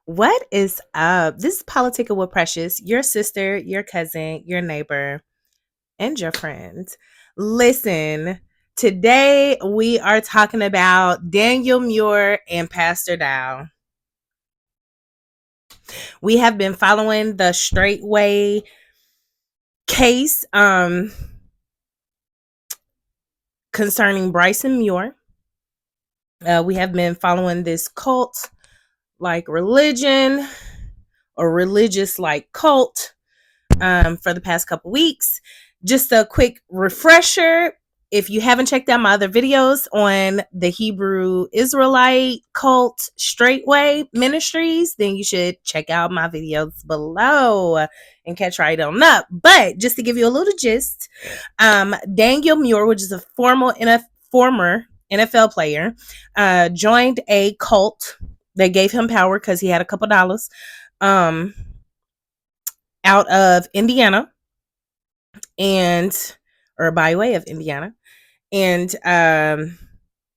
What is up? This is Politica with Precious, your sister, your cousin, your neighbor, and your friend. Listen, today we are talking about Daniel Muir and Pastor Dow. We have been following the Straitway case concerning Bryson Muir. We have been following this cult like religion or religious like cult for the past couple weeks. Just a quick refresher. If you haven't checked out my other videos on the Hebrew Israelite cult Straitway ministries, then you should check out my videos below and catch right on up. But just to give you a little gist, Daniel Muir, which is a former NFL player, joined a cult that gave him power because he had a couple dollars. Out of Indiana and or by way of Indiana. And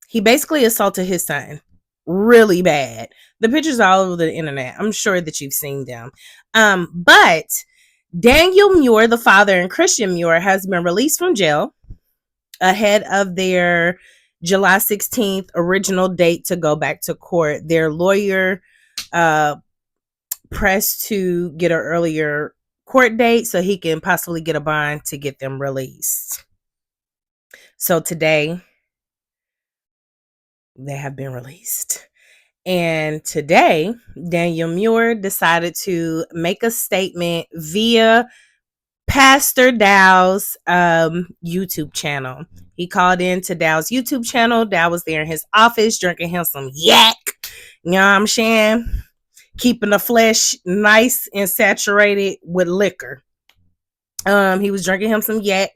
he basically assaulted his son really bad. The pictures are all over the internet. I'm sure that you've seen them. But Daniel Muir, the father, and Christian Muir has been released from jail ahead of their July 16th original date to go back to court. Their lawyer pressed to get an earlier court date so he can possibly get a bond to get them released. So today, they have been released. And today, Daniel Muir decided to make a statement via Pastor Dow's YouTube channel. He called into Dow's YouTube channel. Dow was there in his office drinking him some yak. You know what I'm saying? Keeping the flesh nice and saturated with liquor. He was drinking him some yak,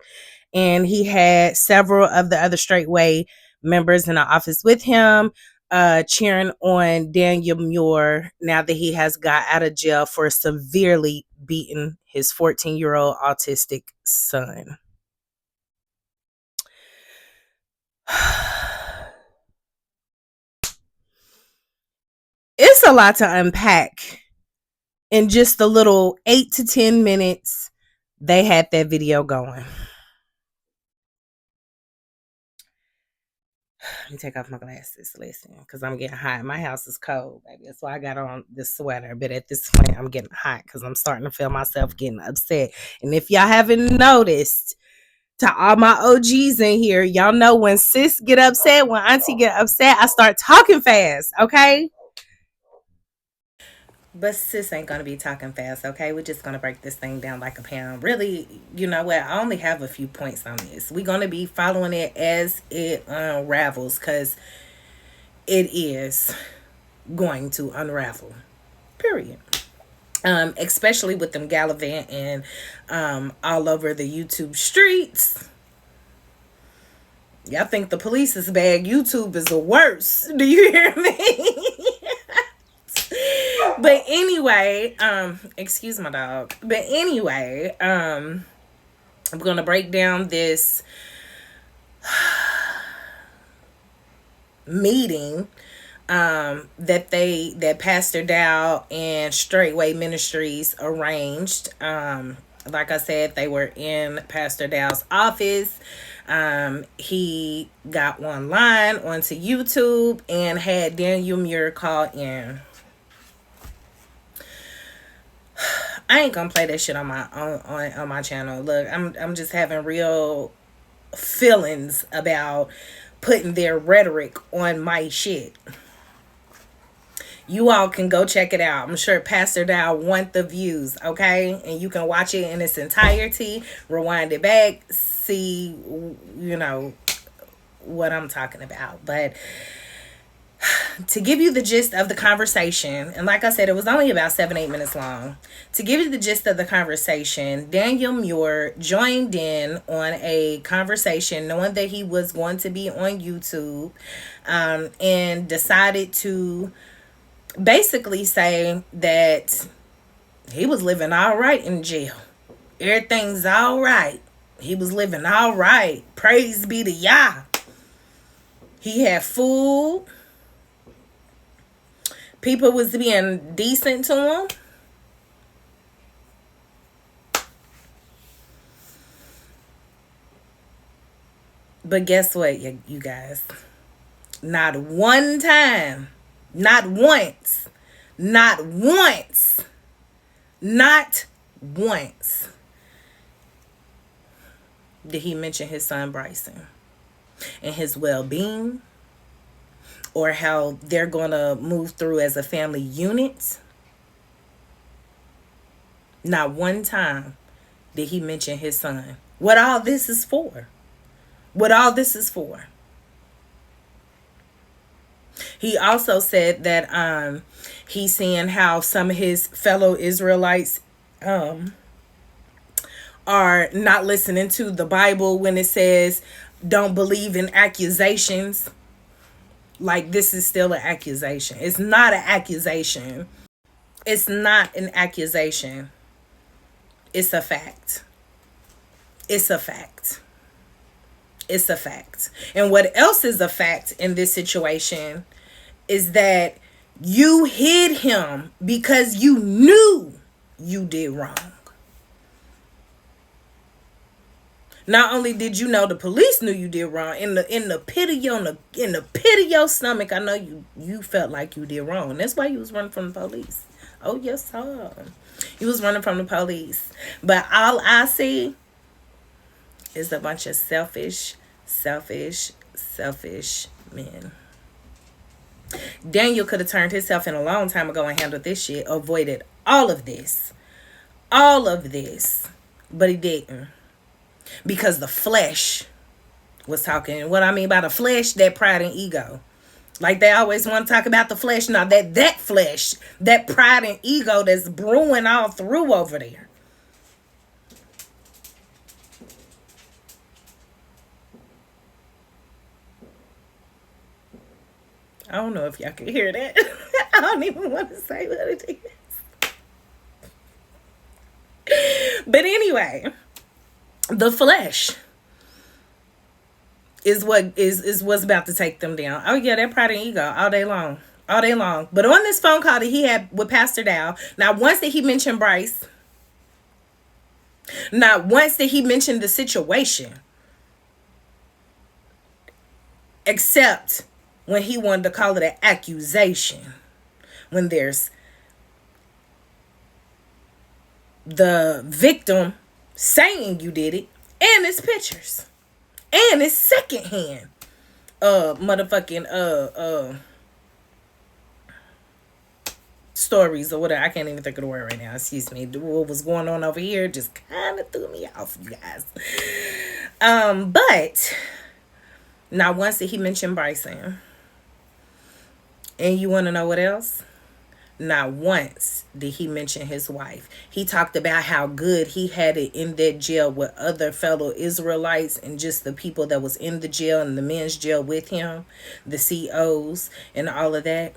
and he had several of the other Straitway members in the office with him, cheering on Daniel Muir now that he has got out of jail for severely beating his 14-year-old autistic son. It's a lot to unpack in just a little 8 to 10 minutes they had that video going. Let me take off my glasses, listen, because I'm getting hot. My house is cold, baby. That's why I got on this sweater. But at this point, I'm getting hot because I'm starting to feel myself getting upset. And if y'all haven't noticed, to all my OGs in here, y'all know when sis get upset, when auntie get upset, I start talking fast, okay? But sis ain't gonna be talking fast, okay? We're just gonna break this thing down like a pound. Really, you know what? I only have a few points on this. We're gonna be following it as it unravels, because it is going to unravel. Period. Especially with them gallivanting all over the YouTube streets. Y'all think the police is bad. YouTube is the worst. Do you hear me? But anyway, excuse my dog. But anyway, I'm gonna break down this meeting that Pastor Dow and Straitway Ministries arranged. Like I said, they were in Pastor Dow's office. He got one line onto YouTube and had Daniel Muir call in. I ain't gonna play that shit on my channel. Look, I'm just having real feelings about putting their rhetoric on my shit. You all can go check it out. I'm sure Pastor Dow want the views, okay? And you can watch it in its entirety, rewind it back, see, you know, what I'm talking about. But to give you the gist of the conversation, and like I said, it was only about 7-8 minutes long. To give you the gist of the conversation, Daniel Muir joined in on a conversation knowing that he was going to be on YouTube, and decided to basically say that he was living all right in jail. Everything's all right. He was living all right. Praise be to Yah. He had food. People was being decent to him. But guess what, you guys? Not one time, not once, not once, not once did he mention his son Bryson and his well-being, or how they're going to move through as a family unit. Not one time did he mention his son. What all this is for. What all this is for. He also said that he's seeing how some of his fellow Israelites are not listening to the Bible when it says don't believe in accusations. Like, this is still an accusation. It's not an accusation. It's not an accusation. It's a fact. It's a fact. It's a fact. And what else is a fact in this situation is that you hid him because you knew you did wrong. Not only did you know the police knew you did wrong, in the pit of your stomach, I know you felt like you did wrong. And that's why you was running from the police. Oh yes, sir. You was running from the police. But all I see is a bunch of selfish men. Daniel could have turned himself in a long time ago and handled this shit, avoided all of this. All of this. But he didn't. Because the flesh was talking. What I mean by the flesh, that pride and ego. Like they always want to talk about the flesh. Now that flesh, that pride and ego that's brewing all through over there. I don't know if y'all can hear that. I don't even want to say what it is. But anyway, the flesh is what's about to take them down. Oh yeah, that pride and ego all day long. All day long. But on this phone call that he had with Pastor Dow, not once did he mention Bryce. Not once did he mention the situation. Except when he wanted to call it an accusation. When there's the victim saying you did it, and it's pictures, and it's secondhand motherfucking stories or whatever. I can't even think of the word right now, excuse me. What was going on over here just kind of threw me off, you guys. But not once did he mention Bryson. And you want to know what else? Not once did he mention his wife. He talked about how good he had it in that jail with other fellow Israelites and just the people that was in the jail and the men's jail with him, the COs and all of that.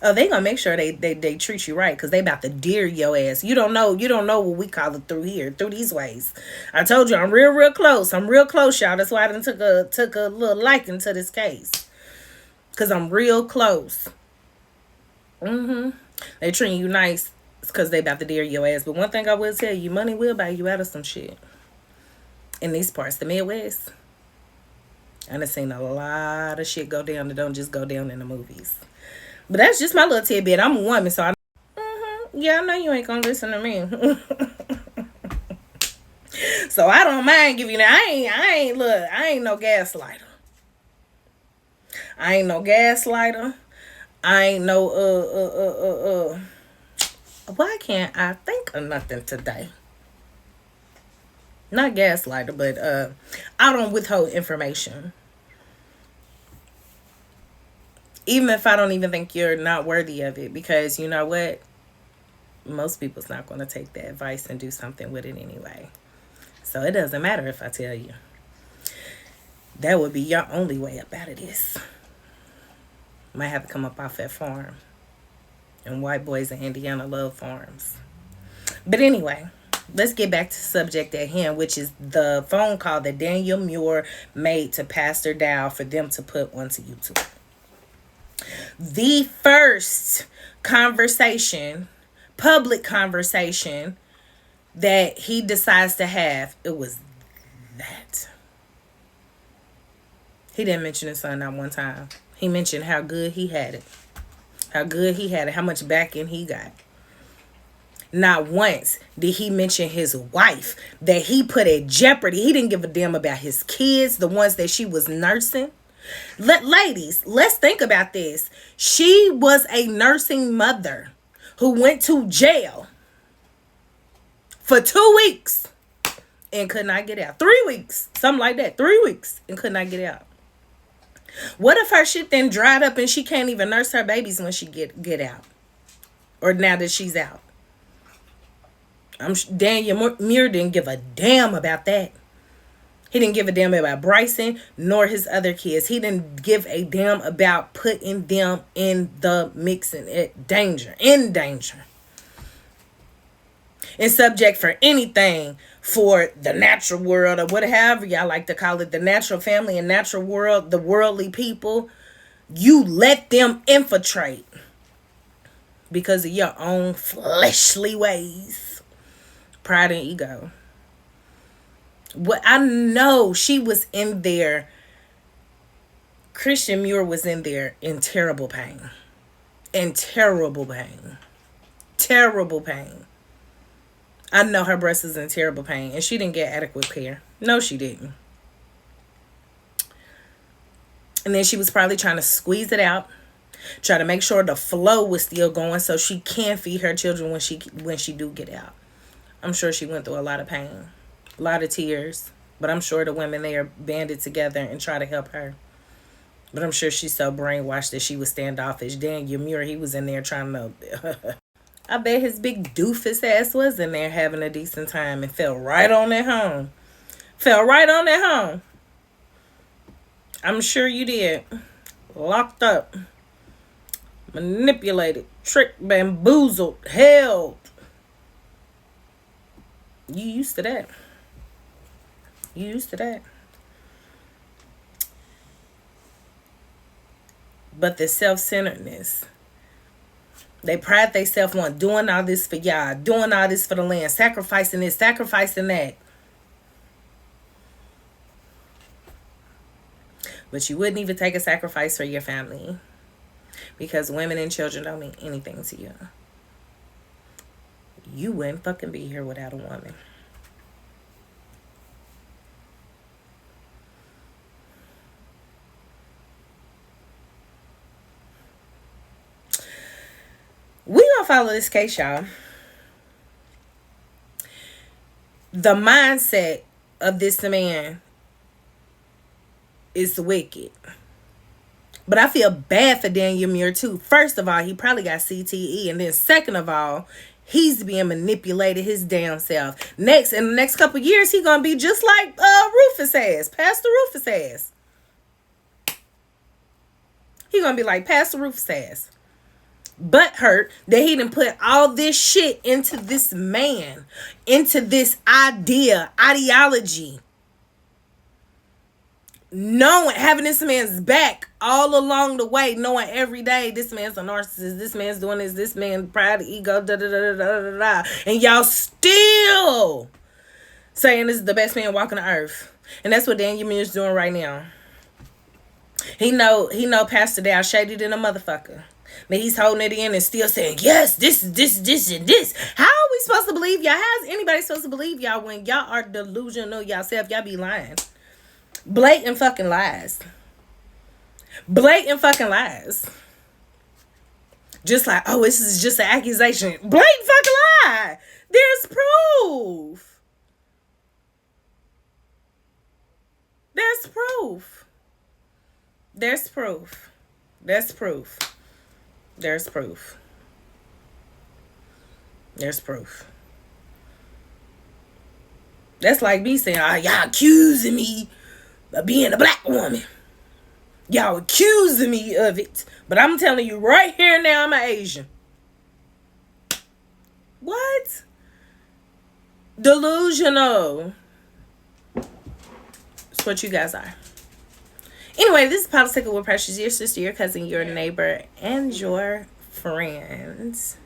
Oh, they gonna make sure they treat you right, because they about to deer your ass. You don't know what we call it through here, through these ways. I told you I'm real close. I'm real close, y'all. That's why I done took a little liking to this case. Because I'm real close. They treating you nice because they about to dare your ass. But one thing I will tell you, money will buy you out of some shit. In these parts, the Midwest. I done seen a lot of shit go down that don't just go down in the movies. But that's just my little tidbit. I'm a woman, so yeah, I know you ain't gonna listen to me. So I don't mind giving you that. I ain't no gaslighter. I ain't no gaslighter. I ain't no why can't I think of nothing today? Not gaslighter, but I don't withhold information. Even if I don't even think you're not worthy of it, because you know what? Most people's not going to take that advice and do something with it anyway. So it doesn't matter if I tell you. That would be your only way up out of this. Might have to come up off that farm. And white boys in Indiana love farms. But anyway, let's get back to the subject at hand, which is the phone call that Daniel Muir made to Pastor Dow for them to put onto YouTube. The first conversation, public conversation that he decides to have, it was that. He didn't mention his son not one time. He mentioned how good he had it. How good he had it. How much backing he got. Not once did he mention his wife that he put at jeopardy. He didn't give a damn about his kids, the ones that she was nursing. Ladies, let's think about this. She was a nursing mother who went to jail for 2 weeks and could not get out. 3 weeks, something like that. 3 weeks and could not get out. What if her shit then dried up and she can't even nurse her babies when she get out? Or now that she's out? Daniel Muir didn't give a damn about that. He didn't give a damn about Bryson nor his other kids. He didn't give a damn about putting them in the mix and in danger. And subject for anything for the natural world or whatever y'all like to call it, the natural family and natural world, the worldly people. You let them infiltrate because of your own fleshly ways, pride and ego. What I know, she was in there. Christian Muir was in there in terrible pain. In terrible pain. Terrible pain. I know her breast is in terrible pain. And she didn't get adequate care. No, she didn't. And then she was probably trying to squeeze it out. Try to make sure the flow was still going so she can feed her children when she do get out. I'm sure she went through a lot of pain. A lot of tears. But I'm sure the women there banded together and try to help her. But I'm sure she's so brainwashed that she was standoffish. Daniel Muir, he was in there trying to... I bet his big doofus ass was in there having a decent time and fell right on at home. Fell right on at home. I'm sure you did. Locked up. Manipulated. Tricked. Bamboozled. Held. You used to that. You used to that. But the self-centeredness. They pride themselves on doing all this for y'all. Doing all this for the land. Sacrificing this. Sacrificing that. But you wouldn't even take a sacrifice for your family. Because women and children don't mean anything to you. You wouldn't fucking be here without a woman. We gonna follow this case, y'all. The mindset of this man is wicked. But I feel bad for Daniel Muir too. First of all, he probably got CTE. And then second of all, he's being manipulated his damn self. In the next couple years, he gonna be just like Rufus ass. Pastor Rufus ass. He gonna be like Pastor Rufus ass. Butt hurt that he done put all this shit into this man, into this ideology, knowing, having this man's back all along the way, knowing every day this man's a narcissist, this man's doing this man pride, ego, and y'all still saying this is the best man walking the earth. And that's what Daniel Muir's doing right now. He know Pastor Dow shaded in a motherfucker. But he's holding it in and still saying, yes, this, and this. How are we supposed to believe y'all? How is anybody supposed to believe y'all when y'all are delusional yourself? Y'all be lying. Blatant fucking lies. Blatant fucking lies. Just like, oh, this is just an accusation. Blatant fucking lie. There's proof. There's proof. There's proof. There's proof. There's proof. There's proof. That's like me saying, oh, y'all accusing me of being a black woman. Y'all accusing me of it. But I'm telling you right here now, I'm an Asian. What? Delusional. That's what you guys are. Anyway, this is Popsicle with Precious, your sister, your cousin, your neighbor, and your friends.